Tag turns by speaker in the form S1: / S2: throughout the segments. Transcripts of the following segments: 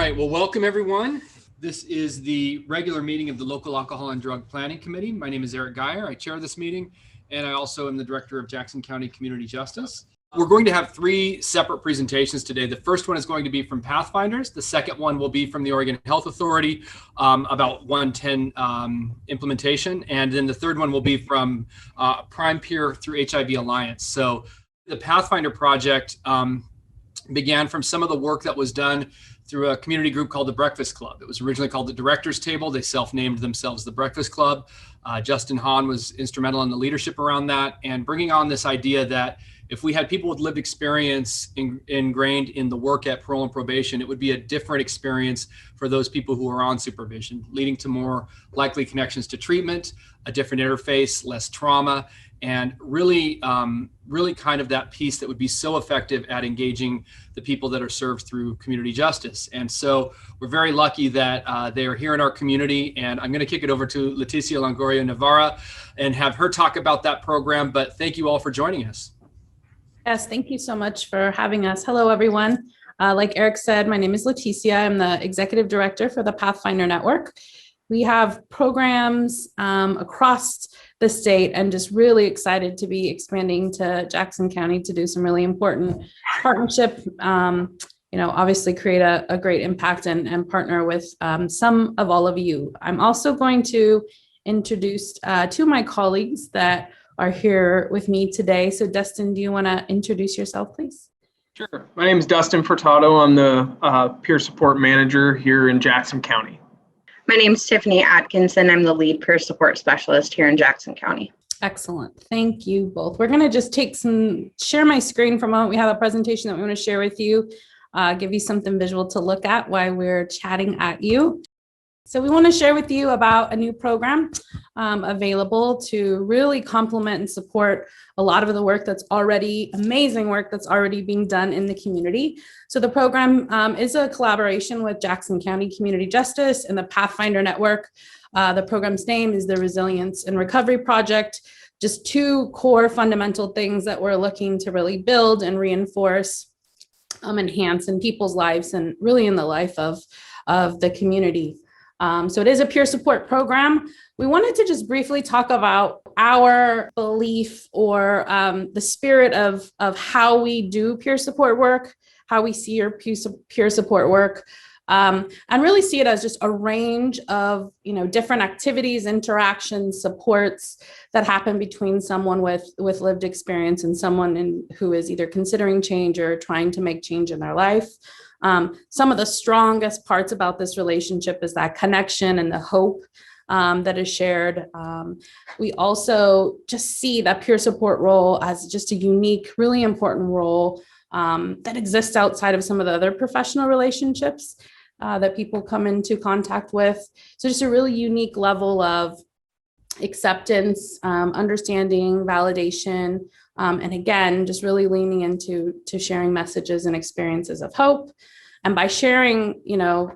S1: right, well, welcome everyone. This is the regular meeting of the Local Alcohol and Drug Planning Committee. My name is Eric Geyer. I chair this meeting, and I also am the director of Jackson County Community Justice. We're going to have three separate presentations today. The first one is going to be from Pathfinders. The second one will be from the Oregon Health Authority about 110 implementation. And then the third one will be from Prime Peer through HIV Alliance. So the Pathfinder project began from some of the work that was done through a community group called the Breakfast Club. It was originally called the Directors Table. They self-named themselves the Breakfast Club. Justin Hahn was instrumental in the leadership around that and bringing on this idea that if we had people with lived experience ingrained in the work at parole and probation, it would be a different experience for those people who are on supervision, leading to more likely connections to treatment, a different interface, less trauma, and really kind of that piece that would be so effective at engaging the people that are served through community justice. And so we're very lucky that they are here in our community, and I'm going to kick it over to Leticia Longoria Navarra and have her talk about that program. But thank you all for joining us.
S2: Yes, thank you so much for having us. Hello, everyone. Like Eric said, my name is Leticia. I'm the executive director for the Pathfinder Network. We have programs across the state and just really excited to be expanding to Jackson County to do some really important partnership, obviously create a great impact and partner with some of all of you. I'm also going to introduce two of my colleagues that are here with me today. So Dustin, do you want to introduce yourself, please?
S3: Sure. My name is Dustin Furtado. I'm the peer support manager here in Jackson County.
S4: My name is Tiffany Atkinson. I'm the lead peer support specialist here in Jackson County.
S2: Excellent. Thank you both. We're going to just share my screen for a moment. We have a presentation that we want to share with you, give you something visual to look at while we're chatting at you. So we want to share with you about a new program available to really complement and support a lot of the work amazing work that's already being done in the community. So the program is a collaboration with Jackson County Community Justice and the Pathfinder Network. The program's name is the Resilience and Recovery Project. Just two core fundamental things that we're looking to really build and reinforce, enhance in people's lives and really in the life of the community. So it is a peer support program. We wanted to just briefly talk about our belief or the spirit of how we do peer support work, how we see your peer support work, and really see it as just a range of different activities, interactions, supports that happen between someone with lived experience and someone who is either considering change or trying to make change in their life. Some of the strongest parts about this relationship is that connection and the hope that is shared. We also just see that peer support role as just a unique, really important role that exists outside of some of the other professional relationships that people come into contact with. So just a really unique level of acceptance, understanding, validation, and again, just really leaning into sharing messages and experiences of hope. And by sharing,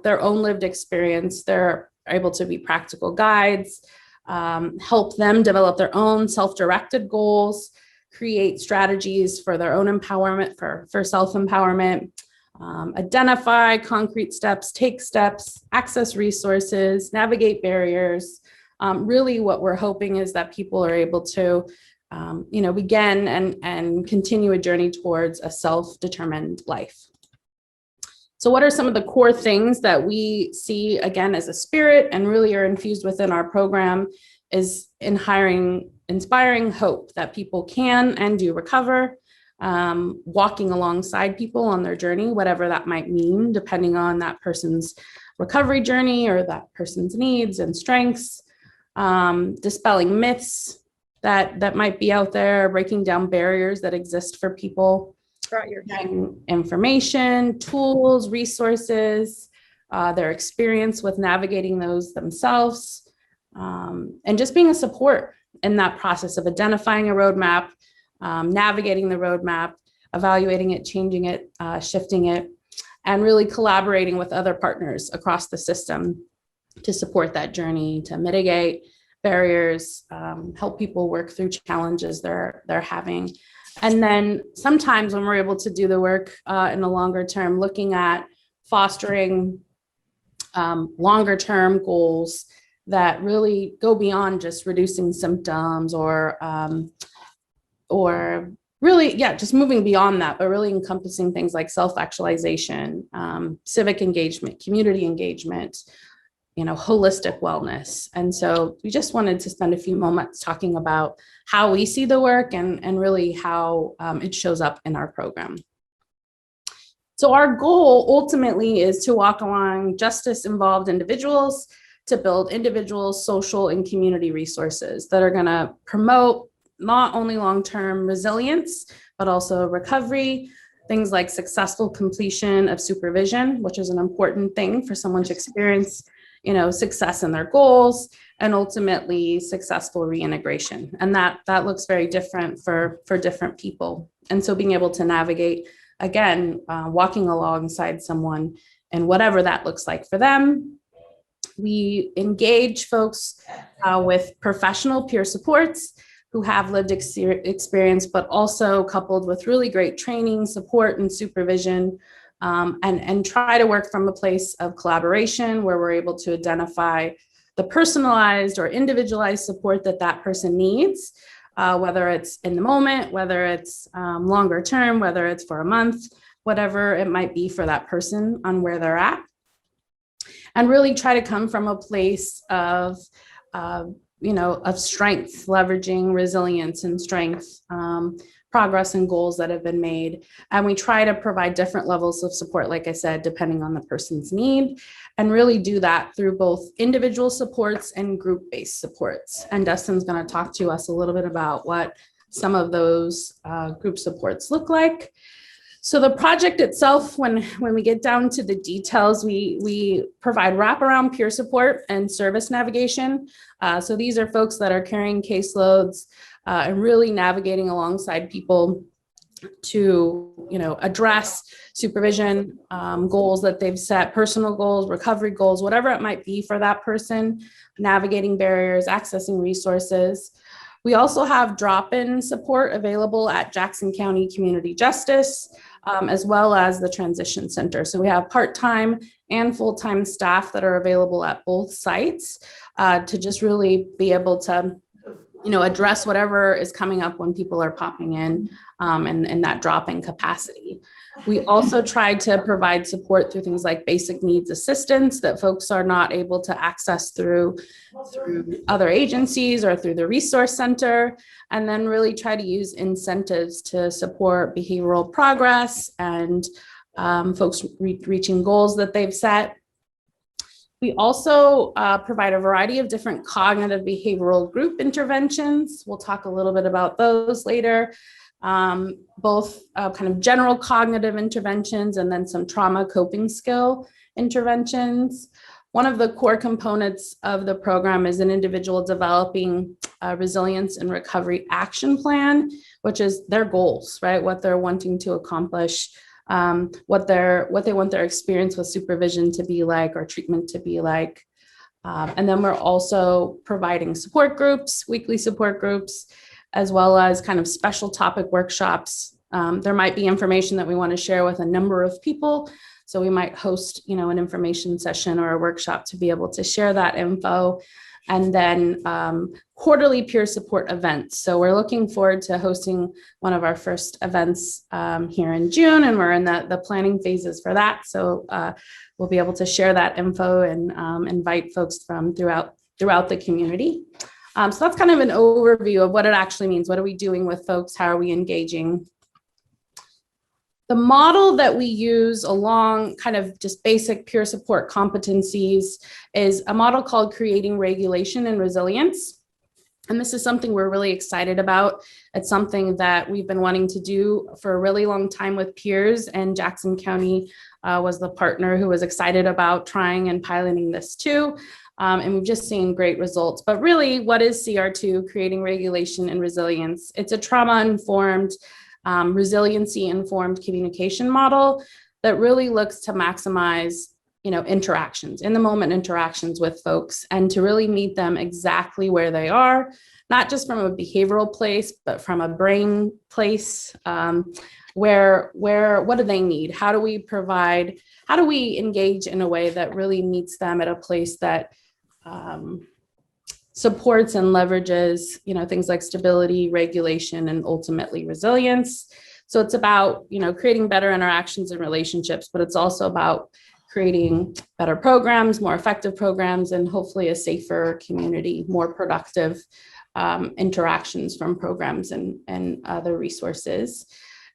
S2: their own lived experience, they're able to be practical guides, help them develop their own self-directed goals, create strategies for their own empowerment, for self-empowerment, identify concrete steps, take steps, access resources, navigate barriers. Really what we're hoping is that people are able to begin and continue a journey towards a self-determined life. So what are some of the core things that we see, again, as a spirit and really are infused within our program is inspiring hope that people can and do recover, walking alongside people on their journey, whatever that might mean, depending on that person's recovery journey or that person's needs and strengths, dispelling myths that might be out there, breaking down barriers that exist for people, information, tools, resources, their experience with navigating those themselves, and just being a support in that process of identifying a roadmap, navigating the roadmap, evaluating it, changing it, shifting it, and really collaborating with other partners across the system to support that journey, to mitigate barriers, help people work through challenges they're having. And then sometimes when we're able to do the work in the longer term, looking at fostering longer term goals that really go beyond just reducing symptoms or really, yeah, just moving beyond that, but really encompassing things like self-actualization, civic engagement, community engagement, holistic wellness. And so we just wanted to spend a few moments talking about how we see the work and really how it shows up in our program. So our goal ultimately is to walk along justice-involved individuals to build individual, social, and community resources that are going to promote not only long-term resilience, but also recovery, things like successful completion of supervision, which is an important thing for someone to experience, success in their goals, and ultimately successful reintegration. And that looks very different for different people. And so being able to navigate, again, walking alongside someone and whatever that looks like for them. We engage folks with professional peer supports who have lived experience, but also coupled with really great training, support, and supervision, and try to work from a place of collaboration where we're able to identify the personalized or individualized support that person needs, whether it's in the moment, whether it's longer term, whether it's for a month, whatever it might be for that person on where they're at. And really try to come from a place of strength, leveraging resilience and strength, progress and goals that have been made. And we try to provide different levels of support, like I said, depending on the person's need, and really do that through both individual supports and group-based supports. And Dustin's going to talk to us a little bit about what some of those group supports look like. So the project itself, when we get down to the details, we provide wraparound peer support and service navigation. So these are folks that are carrying caseloads and really navigating alongside people to, address supervision goals that they've set, personal goals, recovery goals, whatever it might be for that person, navigating barriers, accessing resources. We also have drop-in support available at Jackson County Community Justice, as well as the Transition Center. So we have part-time and full-time staff that are available at both sites to just really be able to, address whatever is coming up when people are popping in and that drop-in capacity. We also try to provide support through things like basic needs assistance that folks are not able to access through other agencies or through the resource center, and then really try to use incentives to support behavioral progress and folks reaching goals that they've set. We also provide a variety of different cognitive behavioral group interventions. We'll talk a little bit about those later. Both kind of general cognitive interventions and then some trauma coping skill interventions. One of the core components of the program is an individual developing a resilience and recovery action plan, which is their goals, right? What they're wanting to accomplish, what they want their experience with supervision to be like or treatment to be like. And then we're also providing support groups, weekly support groups, as well as kind of special topic workshops. There might be information that we want to share with a number of people. So we might host, an information session or a workshop to be able to share that info. And then quarterly peer support events. So we're looking forward to hosting one of our first events here in June, and we're in the planning phases for that. So we'll be able to share that info and invite folks from throughout the community. So that's kind of an overview of what it actually means. What are we doing with folks? How are we engaging? The model that we use along kind of just basic peer support competencies is a model called Creating Regulation and Resilience. And this is something we're really excited about. It's something that we've been wanting to do for a really long time with peers, and Jackson County was the partner who was excited about trying and piloting this too. And we've just seen great results. But really, what is CR2, Creating Regulation and Resilience? It's a trauma-informed, resiliency-informed communication model that really looks to maximize, interactions, in-the-moment interactions with folks, and to really meet them exactly where they are, not just from a behavioral place, but from a brain place, what do they need? How do we engage in a way that really meets them at a place that supports and leverages, things like stability, regulation, and ultimately resilience. So it's about, creating better interactions and relationships, but it's also about creating better programs, more effective programs, and hopefully a safer community, more productive interactions from programs and other resources.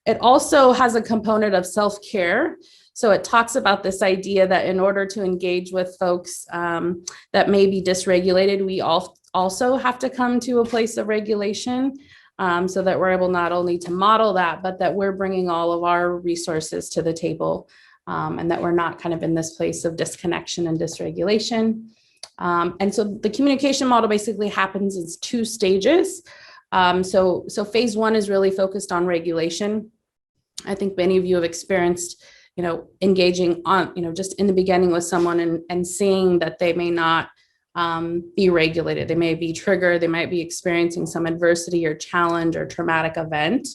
S2: It also has a component of self-care. So it talks about this idea that in order to engage with folks that may be dysregulated, we also have to come to a place of regulation so that we're able not only to model that, but that we're bringing all of our resources to the table and that we're not kind of in this place of disconnection and dysregulation. And so the communication model basically happens in 2 stages. So phase 1 is really focused on regulation. I think many of you have experienced, engaging on, just in the beginning with someone and seeing that they may not be regulated. They may be triggered. They might be experiencing some adversity or challenge or traumatic event.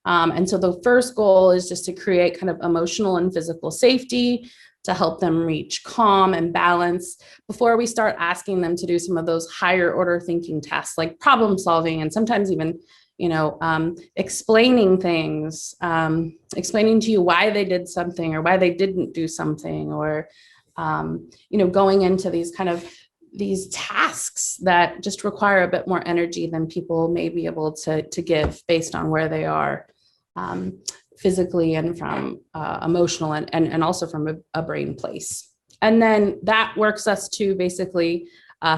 S2: And so the first goal is just to create kind of emotional and physical safety to help them reach calm and balance before we start asking them to do some of those higher order thinking tasks like problem solving and sometimes even explaining things, explaining to you why they did something or why they didn't do something, or, going into these tasks that just require a bit more energy than people may be able to give based on where they are physically and from emotional and also from a brain place. And then that works us to basically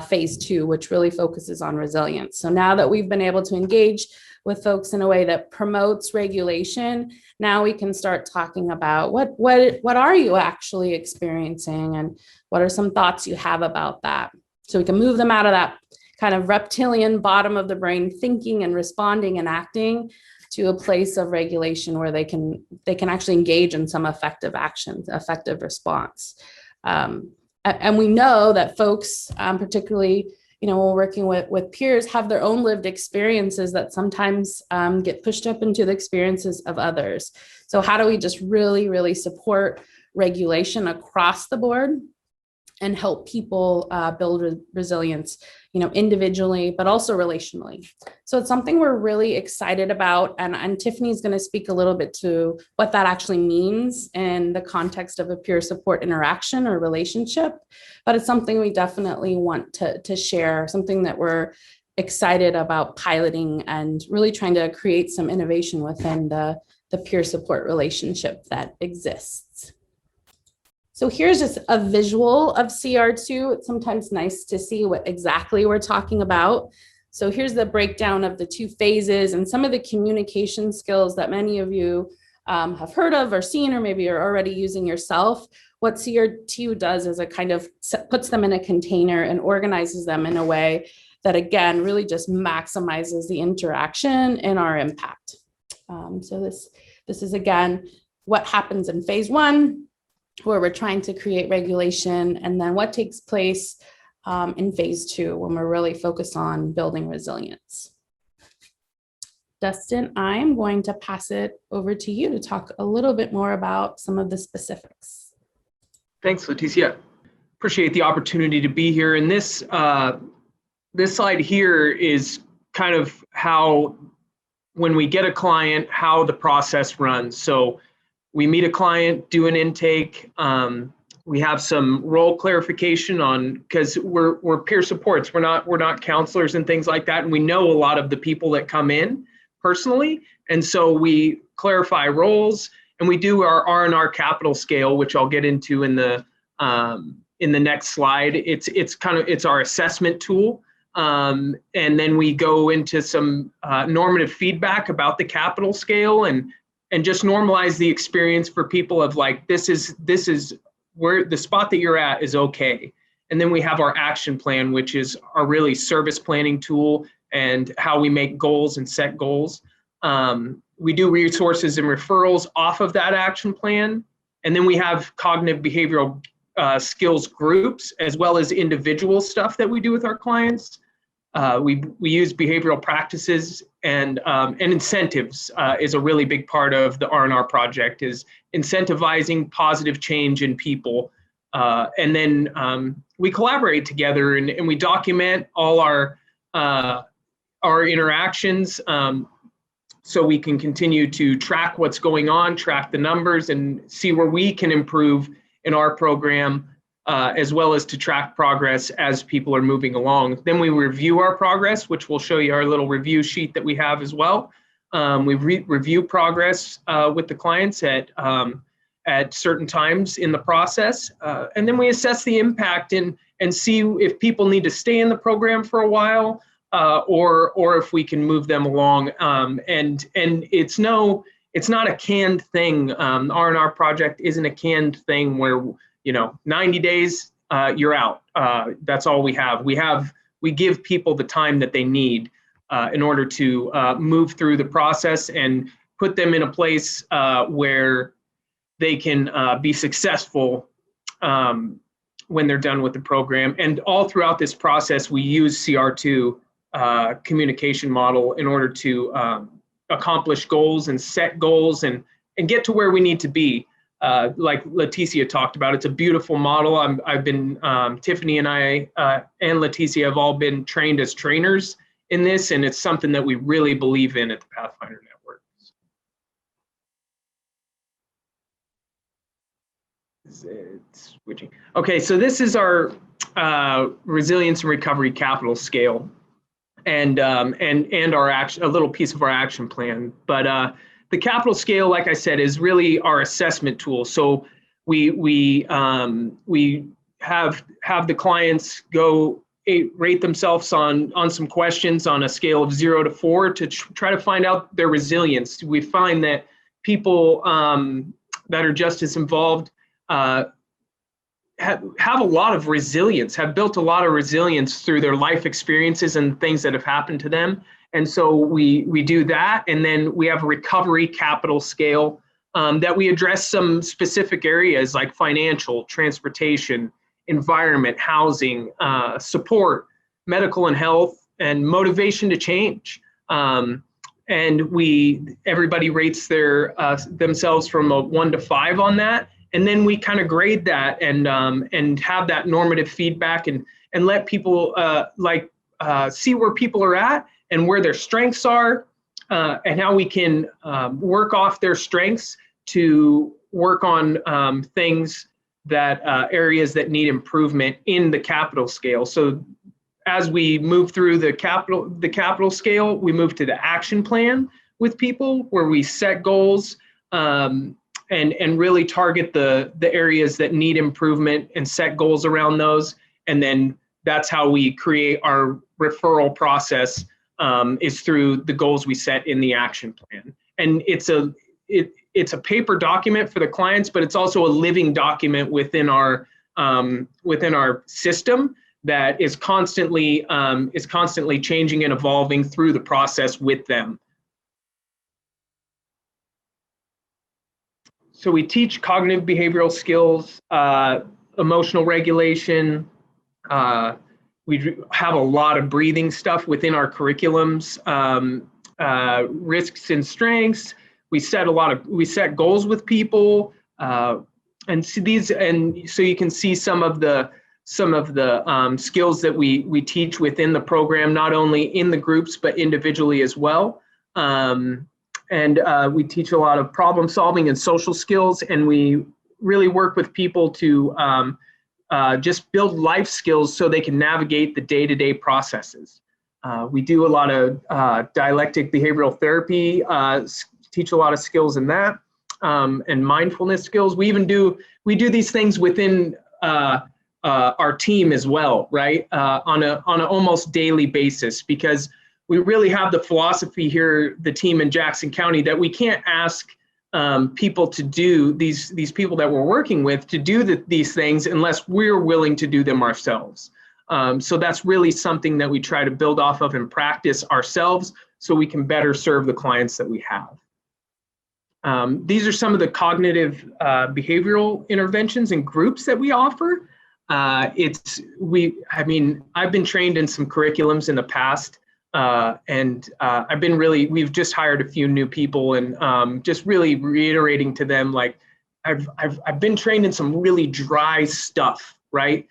S2: phase 2, which really focuses on resilience. So now that we've been able to engage with folks in a way that promotes regulation, now we can start talking about what are you actually experiencing and what are some thoughts you have about that. So we can move them out of that kind of reptilian bottom of the brain thinking and responding and acting to a place of regulation where they can actually engage in some effective actions, effective response. And we know that folks, particularly, when we're working with peers, have their own lived experiences that sometimes get pushed up into the experiences of others. So how do we just really, really support regulation across the board and help people build resilience, individually, but also relationally. So it's something we're really excited about. And Tiffany's going to speak a little bit to what that actually means in the context of a peer support interaction or relationship. But it's something we definitely want to share, something that we're excited about piloting and really trying to create some innovation within the peer support relationship that exists. So here's just a visual of CR2. It's sometimes nice to see what exactly we're talking about. So here's the breakdown of the 2 phases and some of the communication skills that many of you have heard of or seen, or maybe are already using yourself. What CR2 does is it kind of puts them in a container and organizes them in a way that, again, really just maximizes the interaction and our impact. So this is, again, what happens in phase 1, where we're trying to create regulation, and then what takes place in phase 2 when we're really focused on building resilience. Dustin, I'm going to pass it over to you to talk a little bit more about some of the specifics.
S3: Thanks, Leticia. Appreciate the opportunity to be here. And this slide here is kind of how, when we get a client, how the process runs. So we meet a client, do an intake. We have some role clarification on, because we're peer supports. We're not counselors and things like that. And we know a lot of the people that come in personally. And so we clarify roles, and we do our R&R capital scale, which I'll get into in the next slide. It's our assessment tool. And then we go into some normative feedback about the capital scale and just normalize the experience for people of like, this is where the spot that you're at is okay. And then we have our action plan, which is our really service planning tool and how we make goals and set goals. We do resources and referrals off of that action plan. And then we have cognitive behavioral skills groups, as well as individual stuff that we do with our clients. We use behavioral practices and incentives is a really big part of the R&R project, is incentivizing positive change in people. And then we collaborate together and we document all our interactions so we can continue to track what's going on, track the numbers, and see where we can improve in our program, as well as to track progress as people are moving along. Then we review our progress, which we'll show you our little review sheet that we have as well. We review progress with the clients at certain times in the process. And then we assess the impact and see if people need to stay in the program for a while, or if we can move them along. And it's not a canned thing. R&R project isn't a canned thing where, 90 days, you're out. That's all we have. We give people the time that they need in order to move through the process and put them in a place where they can be successful when they're done with the program. And all throughout this process, we use CR2 communication model in order to accomplish goals and set goals and get to where we need to be. Like Leticia talked about, it's a beautiful model. I've been, Tiffany and I and Leticia have all been trained as trainers in this, and it's something that we really believe in at the Pathfinder Network. It's switching. Okay, so this is our resilience and recovery capital scale, and our action, a little piece of our action plan. But the capital scale, like I said, is really our assessment tool. So we have the clients go rate themselves on some questions on a scale of 0 to 4 to try to find out their resilience. We find that people that are just as involved have a lot of resilience, have built a lot of resilience through their life experiences and things that have happened to them. And so we do that. And then we have a recovery capital scale that we address some specific areas like financial, transportation, environment, housing, support, medical and health, and motivation to change. And everybody rates themselves from a 1 to 5 on that. And then we kind of grade that and have that normative feedback and let people see where people are at and where their strengths are, and how we can work off their strengths to work on things that areas that need improvement in the capital scale. So as we move through the capital scale, we move to the action plan with people where we set goals and really target the areas that need improvement and set goals around those. And then that's how we create our referral process, is through the goals we set in the action plan. And it's a paper document for the clients, but it's also a living document within our system that is constantly changing and evolving through the process with them. So we teach cognitive behavioral skills, emotional regulation. We have a lot of breathing stuff within our curriculums, risks and strengths. We set goals with people, and so you can see some of the skills that we teach within the program, not only in the groups but individually as well. And we teach a lot of problem solving and social skills, and we really work with people to just build life skills so they can navigate the day-to-day processes. We do a lot of dialectic behavioral therapy, teach a lot of skills in that, and mindfulness skills. We do these things within our team as well, right? On an almost daily basis, because we really have the philosophy here, the team in Jackson County, that we can't ask people to do these people that we're working with to do these things unless we're willing to do them ourselves. So that's really something that we try to build off of and practice ourselves so we can better serve the clients that we have. These are some of the cognitive behavioral interventions and groups that we offer. I've been trained in some curriculums in the past, we've just hired a few new people, and just really reiterating to them, like, I've been trained in some really dry stuff, right,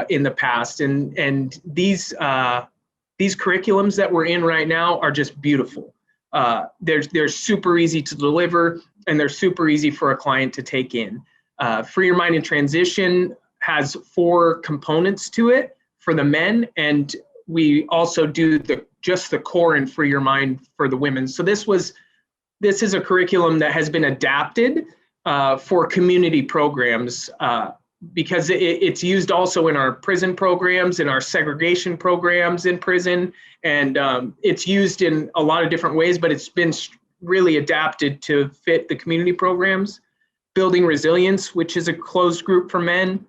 S3: in the past, and these curriculums that we're in right now are just beautiful. They're super easy to deliver, and they're super easy for a client to take in. Free Your Mind in Transition has 4 components to it for the men, and we also do just the core in Free Your Mind for the women. So this is a curriculum that has been adapted for community programs, because it's used also in our prison programs, in our segregation programs in prison, and it's used in a lot of different ways, but it's been really adapted to fit the community programs. Building Resilience, which is a closed group for men.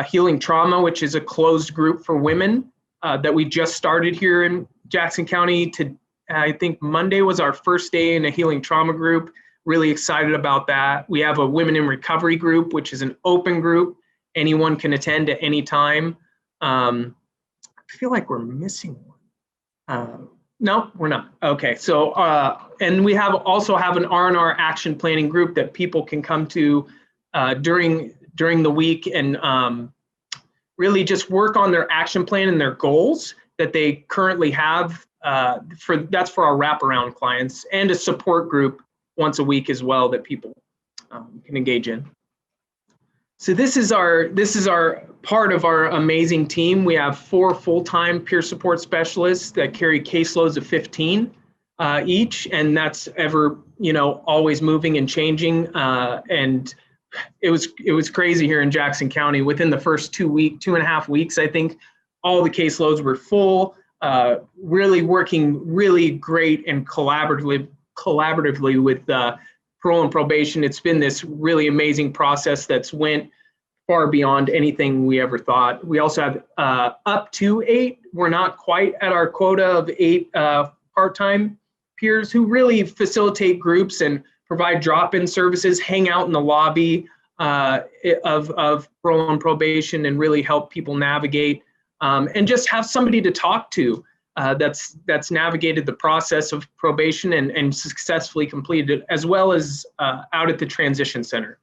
S3: Healing Trauma, which is a closed group for women that we just started here in Jackson County. I think Monday was our first day in a Healing Trauma group. Really excited about that. We have a Women in Recovery group, which is an open group. Anyone can attend at any time. I feel like we're missing one. No, we're not. Okay, so and we also have an R&R action planning group that people can come to during the week, and really just work on their action plan and their goals that they currently have. That's for our wraparound clients, and a support group once a week as well that people can engage in. So this is our part of our amazing team. We have 4 full-time peer support specialists that carry caseloads of 15 each, and that's ever, always moving and changing. And it was crazy here in Jackson County. Within the first 2.5 weeks, I think all the caseloads were full. Really working really great and collaboratively with parole and probation. It's been this really amazing process that's went far beyond anything we ever thought. We also have up to 8. We're not quite at our quota of 8 part-time peers who really facilitate groups and provide drop-in services, hang out in the lobby of parole and probation, and really help people navigate, and just have somebody to talk to that's navigated the process of probation and successfully completed it, as well as out at the transition center.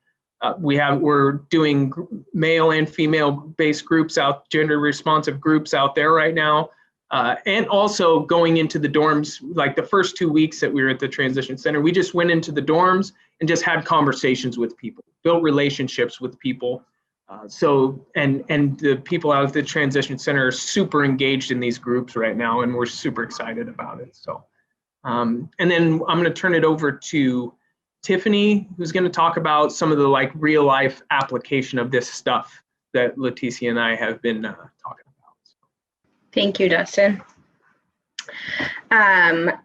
S3: We're doing male and female based groups out, gender responsive groups out there right now. And also going into the dorms, like the first 2 weeks that we were at the transition center, we just went into the dorms and just had conversations with people, built relationships with people. And the people out at the transition center are super engaged in these groups right now, and we're super excited about it. So, and then I'm going to turn it over to Tiffany, who's going to talk about some of the real life application of this stuff that Leticia and I have been talking about.
S4: Thank you, Dustin.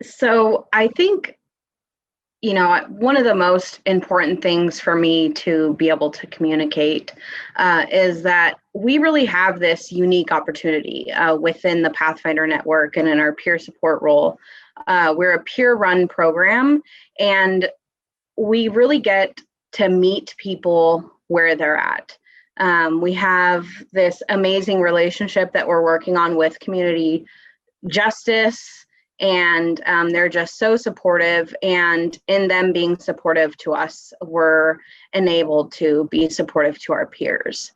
S4: So I think, one of the most important things for me to be able to communicate is that we really have this unique opportunity within the Pathfinder Network and in our peer support role. We're a peer-run program, and we really get to meet people where they're at. We have this amazing relationship that we're working on with community justice, and they're just so supportive, and in them being supportive to us, we're enabled to be supportive to our peers.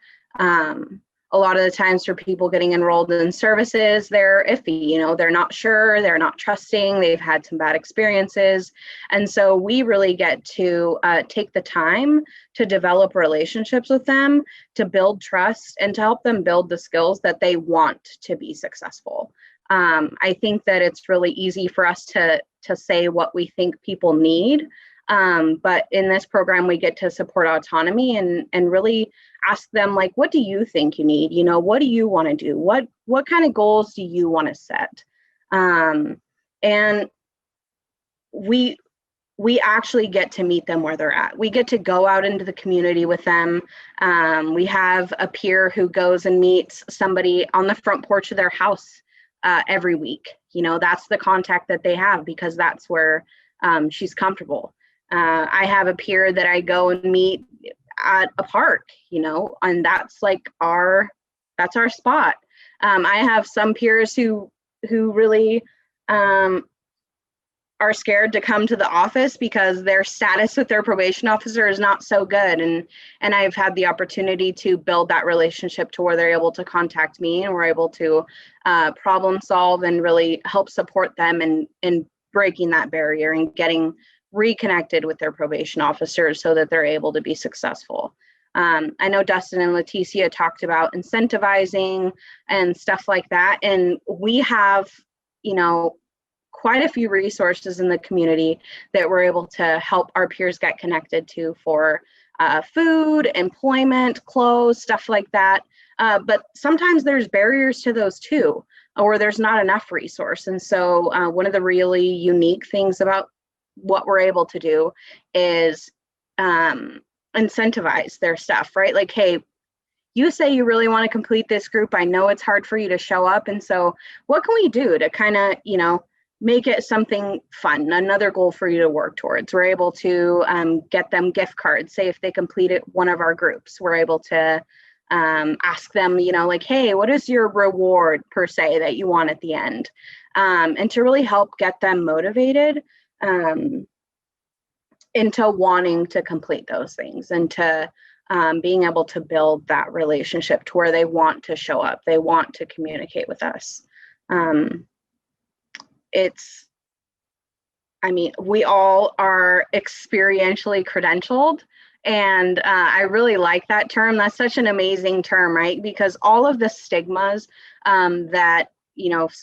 S4: A lot of the times for people getting enrolled in services, they're iffy, they're not sure, they're not trusting, they've had some bad experiences. And so we really get to take the time to develop relationships with them, to build trust, and to help them build the skills that they want to be successful. I think that it's really easy for us to say what we think people need. But in this program, we get to support autonomy and really ask them, what do you think you need? What do you want to do? What kind of goals do you want to set? And we actually get to meet them where they're at. We get to go out into the community with them. We have a peer who goes and meets somebody on the front porch of their house every week. That's the contact that they have because that's where she's comfortable. I have a peer that I go and meet at a park, and that's our that's our spot. I have some peers who really are scared to come to the office because their status with their probation officer is not so good. And I've had the opportunity to build that relationship to where they're able to contact me, and we're able to problem solve and really help support them in breaking that barrier and getting reconnected with their probation officers so that they're able to be successful. I know Dustin and Leticia talked about incentivizing and stuff like that. And we have, quite a few resources in the community that we're able to help our peers get connected to for food, employment, clothes, stuff like that. But sometimes there's barriers to those too, or there's not enough resource. And so one of the really unique things about what we're able to do is incentivize their stuff, right? Like, hey, you say you really want to complete this group. I know it's hard for you to show up. And so what can we do to kind of, make it something fun, another goal for you to work towards? We're able to get them gift cards. Say if they completed one of our groups, we're able to ask them, like, hey, what is your reward per se that you want at the end? And to really help get them motivated into wanting to complete those things, and to being able to build that relationship to where they want to show up, they want to communicate with us. We all are experientially credentialed, and I really like that term. That's such an amazing term, right? Because all of the stigmas that,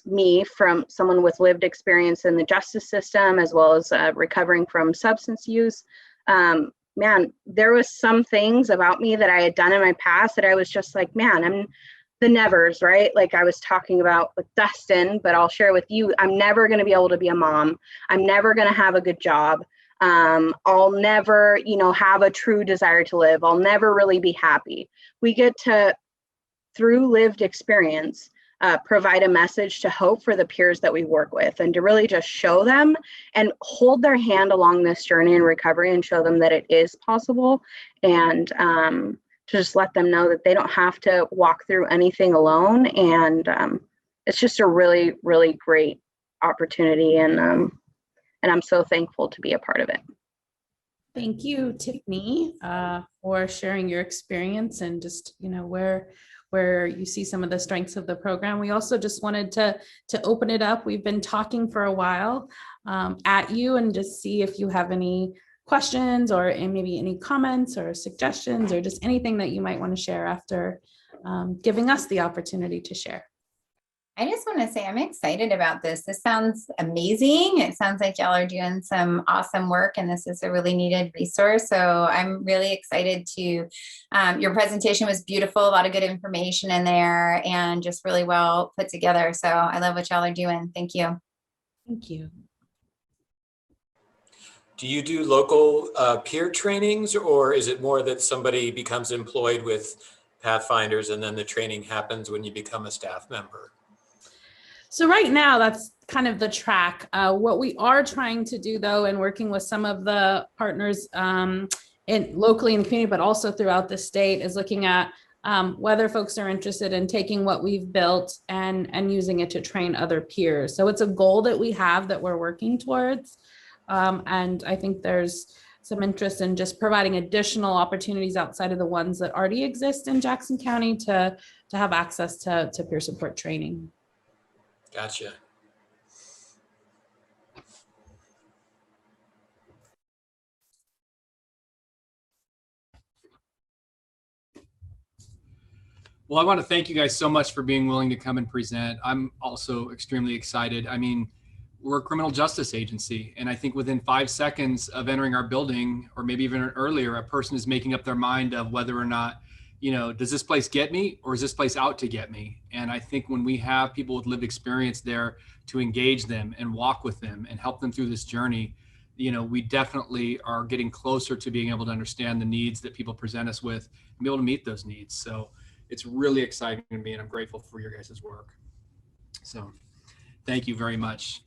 S4: me, from someone with lived experience in the justice system, as well as recovering from substance use, man, there was some things about me that I had done in my past that I was just like, man, I'm the nevers, right? Like I was talking about with Dustin, but I'll share with you, I'm never going to be able to be a mom. I'm never going to have a good job. I'll never, have a true desire to live. I'll never really be happy. We get to, through lived experience, provide a message to hope for the peers that we work with, and to really just show them and hold their hand along this journey in recovery, and show them that it is possible, and to just let them know that they don't have to walk through anything alone. And it's just a really, really great opportunity. And I'm so thankful to be a part of it.
S2: Thank you, Tiffany, for sharing your experience and just, where you see some of the strengths of the program. We also just wanted to open it up. We've been talking for a while at you, and just see if you have any questions or maybe any comments or suggestions, or just anything that you might want to share after giving us the opportunity to share.
S5: I just want to say I'm excited about this. This sounds amazing. It sounds like y'all are doing some awesome work, and this is a really needed resource. So I'm really excited to, your presentation was beautiful, a lot of good information in there, and just really well put together. So I love what y'all are doing. Thank you.
S2: Thank you.
S6: Do you do local peer trainings, or is it more that somebody becomes employed with Pathfinders and then the training happens when you become a staff member?
S2: So right now, that's kind of the track. What we are trying to do, though, and working with some of the partners locally in the community, but also throughout the state, is looking at whether folks are interested in taking what we've built and using it to train other peers. So it's a goal that we have that we're working towards. And I think there's some interest in just providing additional opportunities outside of the ones that already exist in Jackson County to have access to peer support training.
S6: Gotcha.
S1: Well, I want to thank you guys so much for being willing to come and present. I'm also extremely excited. I mean, we're a criminal justice agency, and I think within 5 seconds of entering our building, or maybe even earlier, a person is making up their mind of whether or not, does this place get me, or is this place out to get me? And I think when we have people with lived experience there to engage them and walk with them and help them through this journey, we definitely are getting closer to being able to understand the needs that people present us with and be able to meet those needs. So it's really exciting to me, and I'm grateful for your guys' work. So thank you very much.